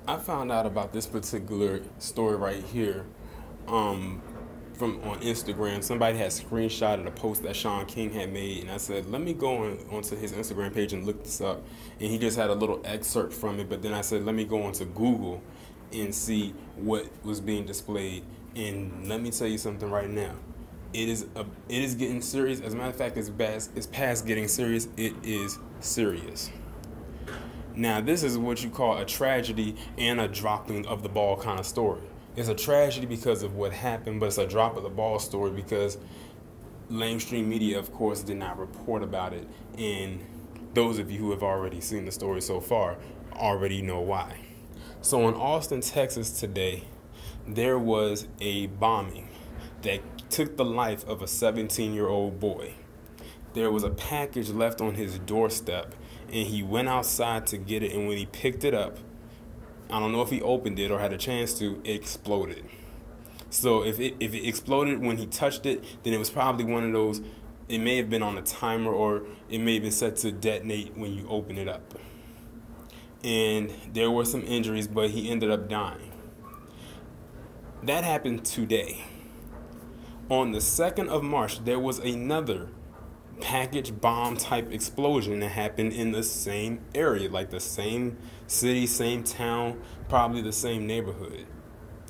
I found out about this particular story right here from on Instagram. Somebody had screenshotted a post that Sean King had made, and I said, let me go onto his Instagram page and look this up. And he just had a little excerpt from it, but then I said, let me go onto Google and see what was being displayed. And let me tell you something right now. It is getting serious. As a matter of fact, it's past getting serious. It is serious. Now, this is what you call a tragedy and a dropping of the ball kind of story. It's a tragedy because of what happened, but it's a drop of the ball story because mainstream media, of course, did not report about it. And those of you who have already seen the story so far already know why. So in Austin, Texas today, there was a bombing that took the life of a 17-year-old boy. There was a package left on his doorstep, and he went outside to get it, and when he picked it up, I don't know if he opened it or had a chance to, it exploded. So if it exploded when he touched it, then it was probably one of those, it may have been on a timer or it may have been set to detonate when you open it up. And there were some injuries, but he ended up dying. That happened today. On the 2nd of March, there was another package bomb type explosion that happened in the same area, like the same city, same town, probably the same neighborhood.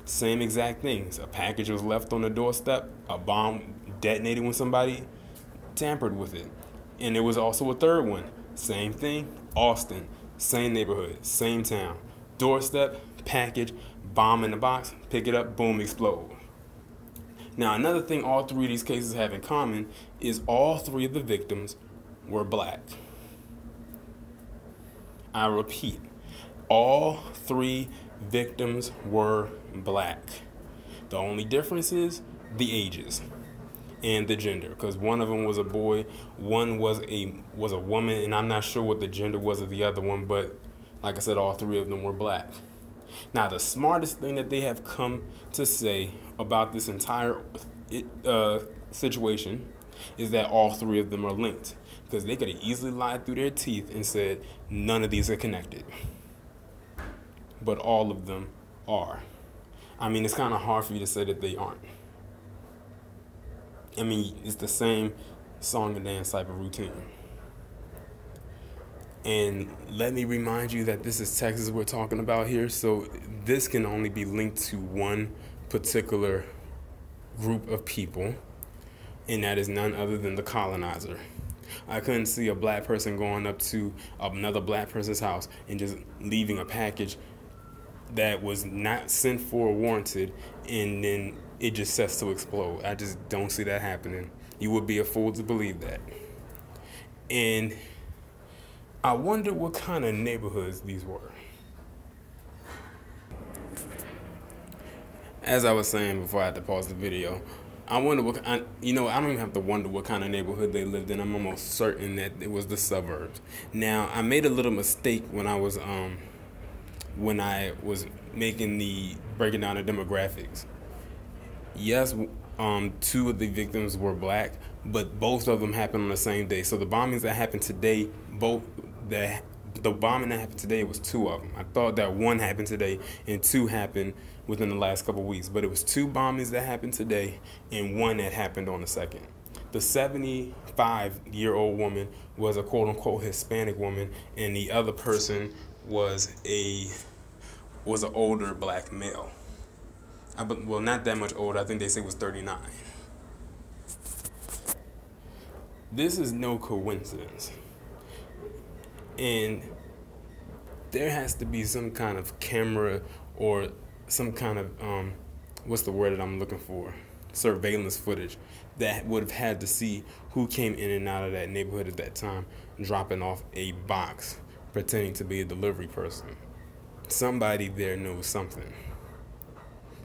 Same exact things. A package was left on the doorstep, a bomb detonated when somebody tampered with it. And there was also a third one. Same thing, Austin, same neighborhood, same town. Doorstep, package, bomb in the box, pick it up, boom, explode. Now, another thing all three of these cases have in common is all three of the victims were black. I repeat, all three victims were black. The only difference is the ages and the gender, because one of them was a boy, one was a woman, and I'm not sure what the gender was of the other one, but like I said, all three of them were black. Now, the smartest thing that they have come to say about this entire situation is that all three of them are linked, because they could have easily lied through their teeth and said none of these are connected. But all of them are. I mean, it's kind of hard for you to say that they aren't. I mean, it's the same song and dance type of routine. And let me remind you that this is Texas we're talking about here, so this can only be linked to one particular group of people, and that is none other than the colonizer. I couldn't see a black person going up to another black person's house and just leaving a package that was not sent for or warranted, and then it just sets to explode. I just don't see that happening. You would be a fool to believe that. And I wonder what kind of neighborhoods these were. As I was saying before I had to pause the video, I wonder I don't even have to wonder what kind of neighborhood they lived in. I'm almost certain that it was the suburbs. Now, I made a little mistake when I was breaking down the demographics. Yes, two of the victims were black, but both of them happened on the same day. So the bombings that happened today, the bombing that happened today was two of them. I thought that one happened today and two happened within the last couple of weeks, but it was two bombings that happened today and one that happened on the 2nd. The 75-year-old woman was a quote-unquote Hispanic woman, and the other person was an older black male. Well, not that much older. I think they say it was 39. This is no coincidence. And there has to be some kind of camera or some kind of, what's the word that I'm looking for? Surveillance footage that would have had to see who came in and out of that neighborhood at that time, dropping off a box, pretending to be a delivery person. Somebody there knows something.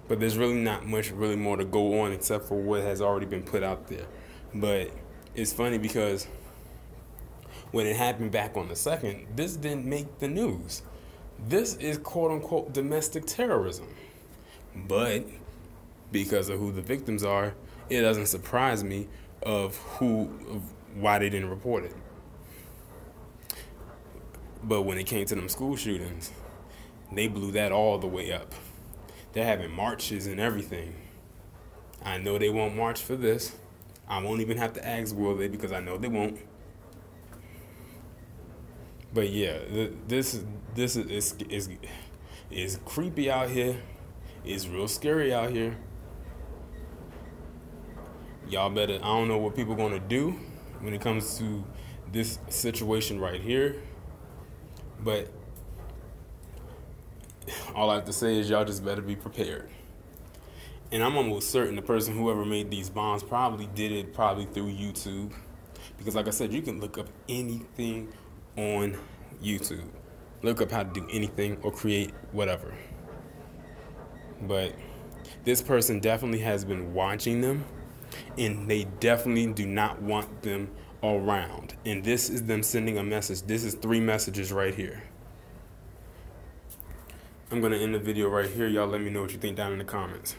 But there's really not much really more to go on except for what has already been put out there. But it's funny because when it happened back on the 2nd, this didn't make the news. This is quote-unquote domestic terrorism. But because of who the victims are, it doesn't surprise me of why they didn't report it. But when it came to them school shootings, They blew that all the way up. They're having marches and everything. I know they won't march for this. I won't even have to ask, will they, because I know they won't. But yeah, this is creepy out here. It's real scary out here. Y'all better, I don't know what people gonna do when it comes to this situation right here, but all I have to say is y'all just better be prepared. And I'm almost certain the person whoever made these bombs probably did it through YouTube, because like I said, you can look up anything on YouTube. Look up how to do anything or create whatever. But this person definitely has been watching them, and they definitely do not want them around. And this is them sending a message. This is 3 messages right here. I'm going to end the video right here. Y'all let me know what you think down in the comments.